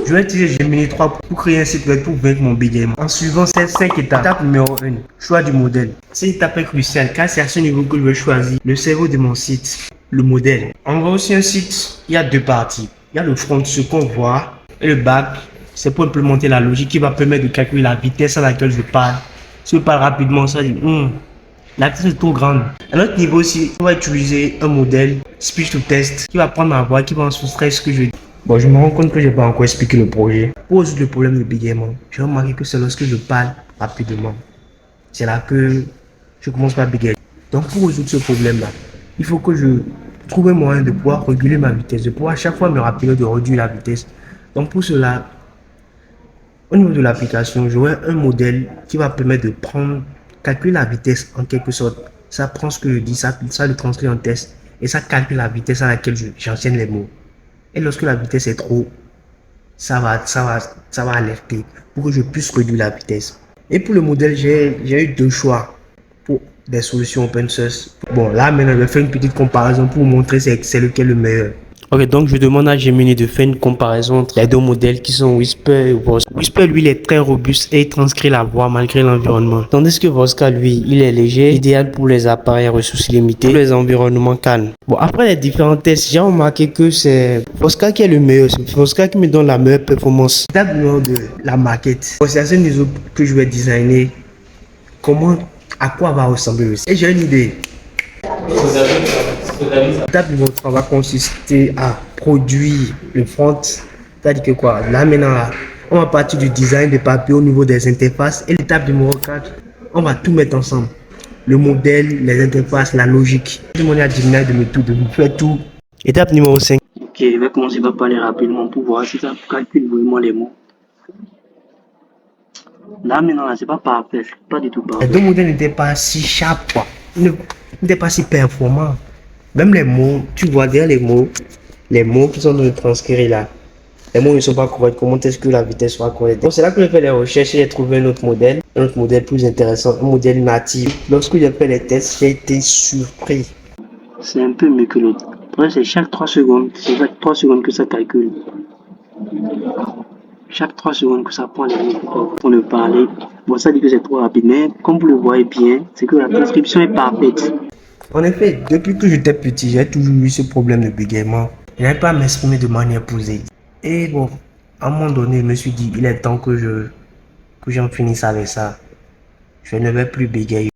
Je vais utiliser Gemini 3 pour créer un site web pour vaincre mon bégaiement. En suivant ces 5 étapes. Étape numéro 1, choix du modèle. Cette étape est cruciale car c'est à ce niveau que je vais choisir le cerveau de mon site, le modèle. En gros, si un site, il y a deux parties. Il y a le front, ce qu'on voit, et le back, c'est pour implémenter la logique qui va permettre de calculer la vitesse à laquelle je parle. Si je parle rapidement, ça dit, la vitesse est trop grande. À notre niveau aussi, on va utiliser un modèle speech to test qui va prendre ma voix, qui va en soustraire ce que je dis. Bon, je me rends compte que je n'ai pas encore expliqué le projet. Pour résoudre le problème de bégaiement, j'ai remarqué que c'est lorsque je parle rapidement. C'est là que je commence par bégayer. Donc, pour résoudre ce problème-là, il faut que je trouve un moyen de pouvoir réguler ma vitesse, de pouvoir à chaque fois me rappeler de réduire la vitesse. Donc, pour cela, au niveau de l'application, j'aurai un modèle qui va permettre de calculer la vitesse en quelque sorte. Ça prend ce que je dis, ça le transcrit en test et ça calcule la vitesse à laquelle j'enchaîne les mots. Et lorsque la vitesse est trop, ça va alerter pour que je puisse réduire la vitesse. Et pour le modèle, j'ai eu deux choix pour des solutions open source. Bon, là maintenant, je vais faire une petite comparaison pour vous montrer c'est lequel le meilleur. Ok, donc je demande à Gemini de faire une comparaison entre les deux modèles qui sont Whisper et Voska. Whisper, lui, il est très robuste et il transcrit la voix malgré l'environnement. Tandis que Voska, lui, il est léger, idéal pour les appareils à ressources limitées, pour les environnements calmes. Bon, après les différents tests, j'ai remarqué que c'est Voska qui est le meilleur. C'est Voska qui me donne la meilleure performance. Étape numéro 2, la maquette. Bon, c'est à ce niveau que je vais designer à quoi va ressembler le site. Et j'ai une idée. L'étape numéro 3 va consister à produire le front. C'est-à-dire que quoi, là maintenant, on va partir du design de papier au niveau des interfaces. Et l'étape numéro 4, on va tout mettre ensemble. Le modèle, les interfaces, la logique. Je vais demander à Gemini de me faire tout. Étape numéro 5. Ok, je vais commencer par parler rapidement pour voir si ça calcule vraiment les mots. Là maintenant, c'est pas parfait, pas du tout parfait. Les deux modèles n'étaient pas si sharp, quoi. Ils n'étaient pas si performants. Même les mots, tu vois derrière les mots qui sont dans le transcrire là, les mots ne sont pas corrects. Comment est-ce que la vitesse sera correcte? Donc c'est là que j'ai fait les recherches et j'ai trouvé un autre modèle plus intéressant, un modèle natif. Lorsque j'ai fait les tests, j'ai été surpris. C'est un peu mieux que l'autre. C'est chaque 3 secondes, c'est chaque 3 secondes que ça calcule. Chaque 3 secondes que ça prend les mots pour le parler. Bon, ça dit que c'est trop rapide, mais comme vous le voyez bien, c'est que la transcription est parfaite. En effet, depuis que j'étais petit, j'ai toujours eu ce problème de bégaiement. Je n'avais pas à m'exprimer de manière posée. Et bon, à un moment donné, je me suis dit, il est temps que j'en finisse avec ça. Je ne vais plus bégayer.